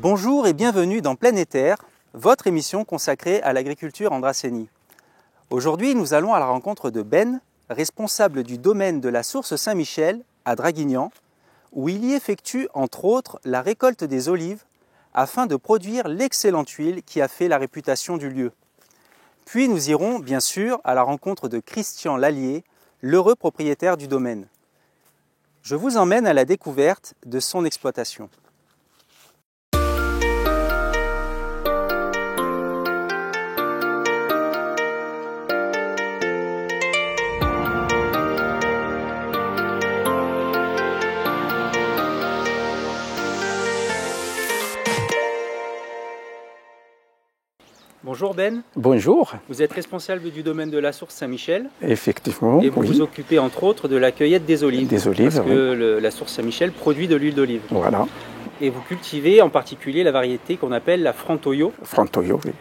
Bonjour et bienvenue dans Planétaire, votre émission consacrée à l'agriculture en Dracénie. Aujourd'hui, nous allons à la rencontre de Ben, responsable du domaine de la source Saint-Michel à Draguignan, où il y effectue entre autres la récolte des olives afin de produire l'excellente huile qui a fait la réputation du lieu. Puis nous irons bien sûr à la rencontre de Christian Lallier, l'heureux propriétaire du domaine. Je vous emmène à la découverte de son exploitation. Bonjour Ben. Bonjour. Vous êtes responsable du domaine de la source Saint-Michel. Effectivement. Et vous vous occupez entre autres de la cueillette des olives. Des olives, parce que la source Saint-Michel produit de l'huile d'olive. Voilà. Et vous cultivez en particulier la variété qu'on appelle la Frantoio. Frantoio, oui.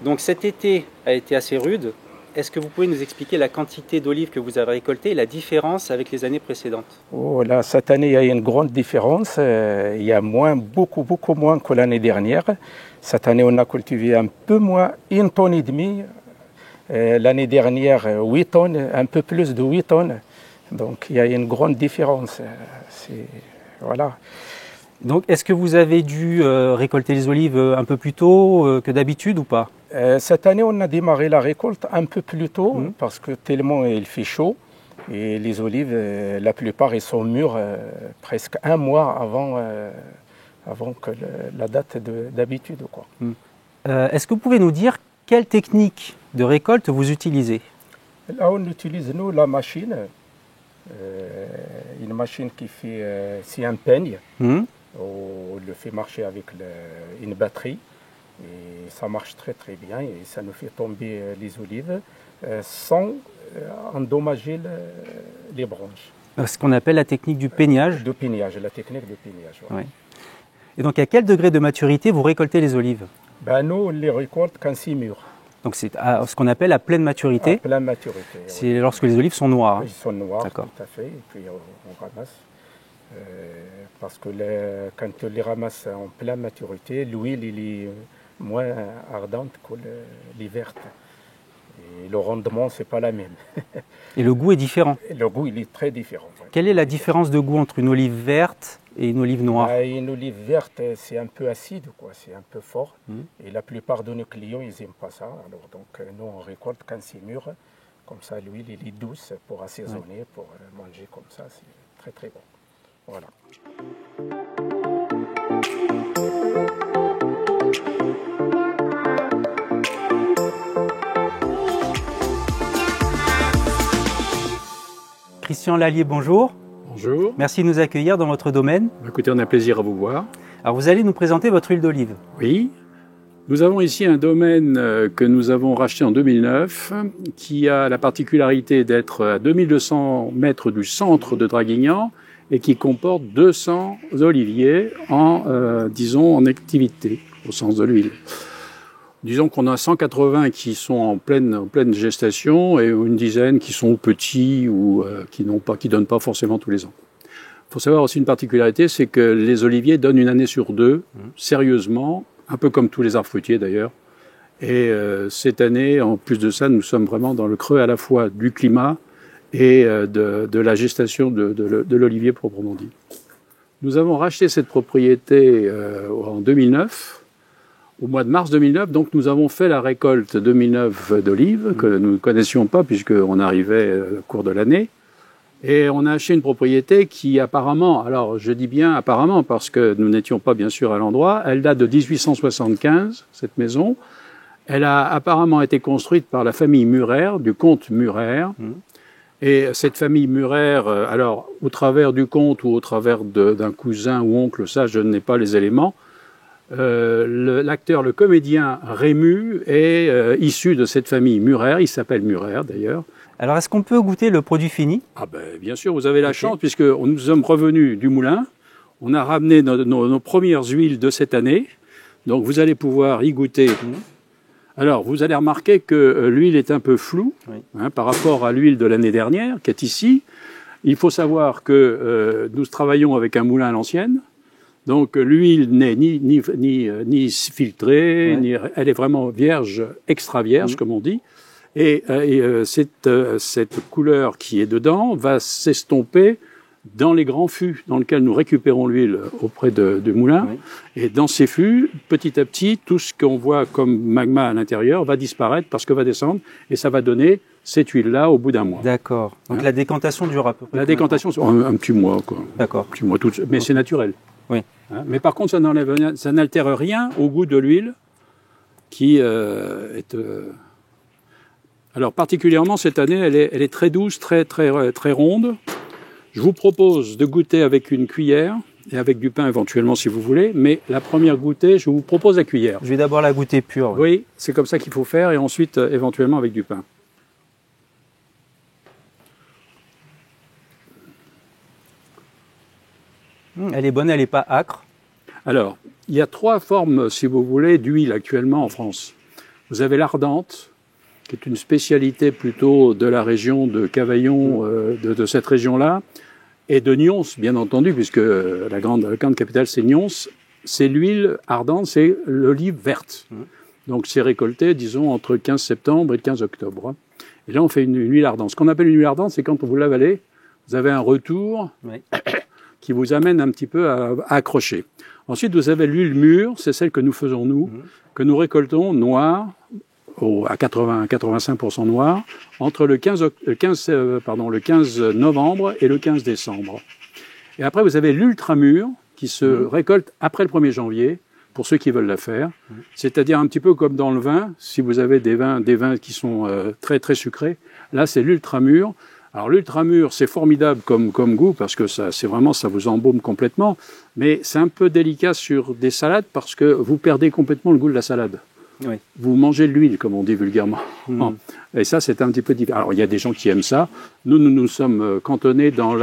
Donc cet été a été assez rude. Est-ce que vous pouvez nous expliquer la quantité d'olives que vous avez récoltées et la différence avec les années précédentes? Oh, là, cette année, il y a une grande différence. Il y a beaucoup moins que l'année dernière. Cette année, on a cultivé un peu moins, 1,5 tonne. L'année dernière, 8 tonnes, un peu plus de 8 tonnes. Donc il y a une grande différence. Voilà. Donc est-ce que vous avez dû récolter les olives un peu plus tôt que d'habitude ou pas? Cette année, on a démarré la récolte un peu plus tôt parce que tellement il fait chaud. Et les olives, la plupart, ils sont mûres presque un mois avant que la date d'habitude. Est-ce que vous pouvez nous dire quelle technique de récolte vous utilisez? Là, on utilise, nous, la machine. Une machine qui fait, c'est un peigne. On le fait marcher avec une batterie. Et ça marche très bien et ça nous fait tomber les olives sans endommager les branches. Ce qu'on appelle la technique du peignage. De peignage, la technique de peignage. Ouais. Ouais. Et donc à quel degré de maturité vous récoltez les olives? Nous, on les récolte quand c'est mûr. Donc c'est ce qu'on appelle la pleine maturité. À pleine maturité. C'est lorsque les olives sont noires. Ils sont noirs, D'accord. Tout à fait. Et puis on ramasse. Parce que quand on les ramasse en pleine maturité, l'huile il est moins ardente que les vertes. Et le rendement, c'est pas la même. Et le goût est différent? Et le goût, il est très différent. Ouais. Quelle est la différence de goût entre une olive verte et une olive noire? Une olive verte, c'est un peu acide, c'est un peu fort. Et la plupart de nos clients, ils n'aiment pas ça. Alors, donc, nous, on récolte quand c'est mûr. Comme ça, l'huile, elle est douce pour assaisonner, pour manger comme ça. C'est très bon. Voilà. Christian Lallier, bonjour. Bonjour. Merci de nous accueillir dans votre domaine. Écoutez, on a plaisir à vous voir. Alors vous allez nous présenter votre huile d'olive. Oui. Nous avons ici un domaine que nous avons racheté en 2009, qui a la particularité d'être à 2200 mètres du centre de Draguignan et qui comporte 200 oliviers en activité, au sens de l'huile. Disons qu'on a 180 qui sont en pleine gestation et une dizaine qui sont petits ou qui donnent pas forcément tous les ans. Il faut savoir aussi une particularité, c'est que les oliviers donnent une année sur deux, sérieusement, un peu comme tous les arbres fruitiers d'ailleurs. Et cette année, en plus de ça, nous sommes vraiment dans le creux à la fois du climat et de la gestation de l'olivier proprement dit. Nous avons racheté cette propriété en 2009. Au mois de mars 2009, donc nous avons fait la récolte 2009 d'olives que nous ne connaissions pas puisqu'on arrivait au cours de l'année. Et on a acheté une propriété qui apparemment, alors je dis bien apparemment parce que nous n'étions pas bien sûr à l'endroit, elle date de 1875, cette maison. Elle a apparemment été construite par la famille Murer, du comte Murer. Et cette famille Murer, alors au travers du comte ou au travers d'un cousin ou oncle, ça je n'ai pas les éléments, l'acteur, le comédien Rému est issu de cette famille Murer, il s'appelle Murer d'ailleurs. Alors est-ce qu'on peut goûter le produit fini? Bien sûr, vous avez la chance puisque nous sommes revenus du moulin, on a ramené nos premières huiles de cette année, donc vous allez pouvoir y goûter. Alors vous allez remarquer que l'huile est un peu floue par rapport à l'huile de l'année dernière qui est ici. Il faut savoir que nous travaillons avec un moulin à l'ancienne. Donc l'huile n'est ni filtrée, Ouais. elle est vraiment vierge, extra vierge, comme on dit. Et cette couleur qui est dedans va s'estomper dans les grands fûts dans lesquels nous récupérons l'huile auprès du moulin. Oui. Et dans ces fûts, petit à petit, tout ce qu'on voit comme magma à l'intérieur va disparaître parce que va descendre et ça va donner cette huile-là au bout d'un mois. D'accord. Donc Hein? la décantation dure à peu près La combien de décantation, c'est un petit mois, quoi. temps? D'accord. Un petit mois, mais c'est naturel. Oui. Hein? Mais par contre, ça n'altère rien au goût de l'huile qui est... Alors particulièrement cette année, elle est très douce, très ronde. Je vous propose de goûter avec une cuillère et avec du pain éventuellement si vous voulez, mais la première goûtée, je vous propose la cuillère. Je vais d'abord la goûter pure. Ouais. Oui, c'est comme ça qu'il faut faire et ensuite éventuellement avec du pain. Elle est bonne, elle n'est pas âcre. Alors, il y a 3 formes, si vous voulez, d'huile actuellement en France. Vous avez l'ardente, qui est une spécialité plutôt de la région de Cavaillon, de cette région-là, et de Nyons, bien entendu, puisque la grande capitale, c'est Nyons. C'est l'huile ardente, c'est l'olive verte. Donc, c'est récolté, disons, entre 15 septembre et 15 octobre. Et là, on fait une huile ardente. Ce qu'on appelle une huile ardente, c'est quand vous l'avalez, vous avez un retour Oui. qui vous amène un petit peu à accrocher. Ensuite, vous avez l'huile mûre, c'est celle que nous faisons nous, que nous récoltons noire, à 85% noir, entre le 15 novembre et le 15 décembre. Et après, vous avez l'ultra mûre, qui se récolte après le 1er janvier, pour ceux qui veulent la faire. C'est-à-dire un petit peu comme dans le vin, si vous avez des vins qui sont très très sucrés, là c'est l'ultra mûr. Alors l'ultra mûr, c'est formidable comme goût parce que ça vous embaume complètement, mais c'est un peu délicat sur des salades parce que vous perdez complètement le goût de la salade. Oui. Vous mangez de l'huile, comme on dit vulgairement. Et ça, c'est un petit peu différent. Alors, il y a des gens qui aiment ça. Nous sommes cantonnés dans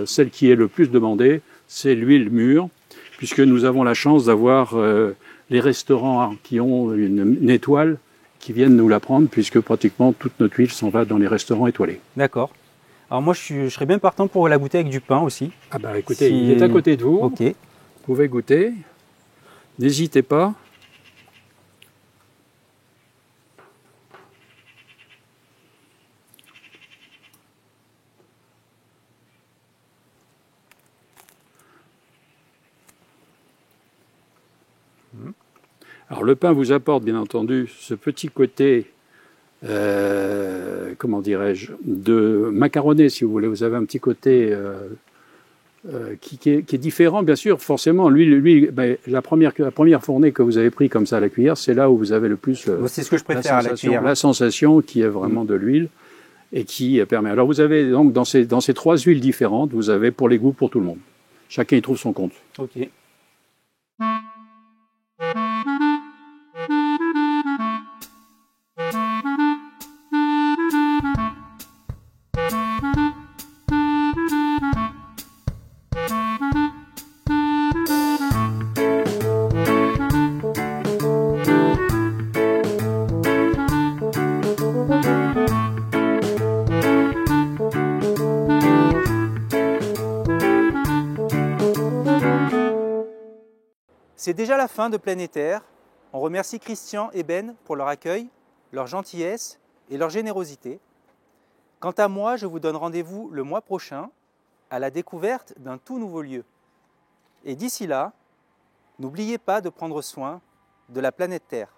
celle qui est le plus demandée, c'est l'huile mûre, puisque nous avons la chance d'avoir les restaurants qui ont une étoile qui viennent nous la prendre, puisque pratiquement toute notre huile s'en va dans les restaurants étoilés. D'accord. Alors moi, je serais bien partant pour la goûter avec du pain aussi. Ah bah écoutez, il est à côté de vous. Ok. Vous pouvez goûter. N'hésitez pas. Alors le pain vous apporte bien entendu ce petit côté, comment dirais-je, de macaroné si vous voulez. Vous avez un petit côté qui est différent, bien sûr. Forcément, lui, la première fournée que vous avez pris comme ça à la cuillère, c'est là où vous avez le plus C'est ce que je préfère à la cuillère. la sensation qui est vraiment de l'huile et qui permet. Alors vous avez donc dans ces 3 huiles différentes, vous avez pour les goûts pour tout le monde. Chacun y trouve son compte. Ok. C'est déjà la fin de Planétaire. On remercie Christian et Ben pour leur accueil, leur gentillesse et leur générosité. Quant à moi, je vous donne rendez-vous le mois prochain à la découverte d'un tout nouveau lieu. Et d'ici là, n'oubliez pas de prendre soin de la planète Terre.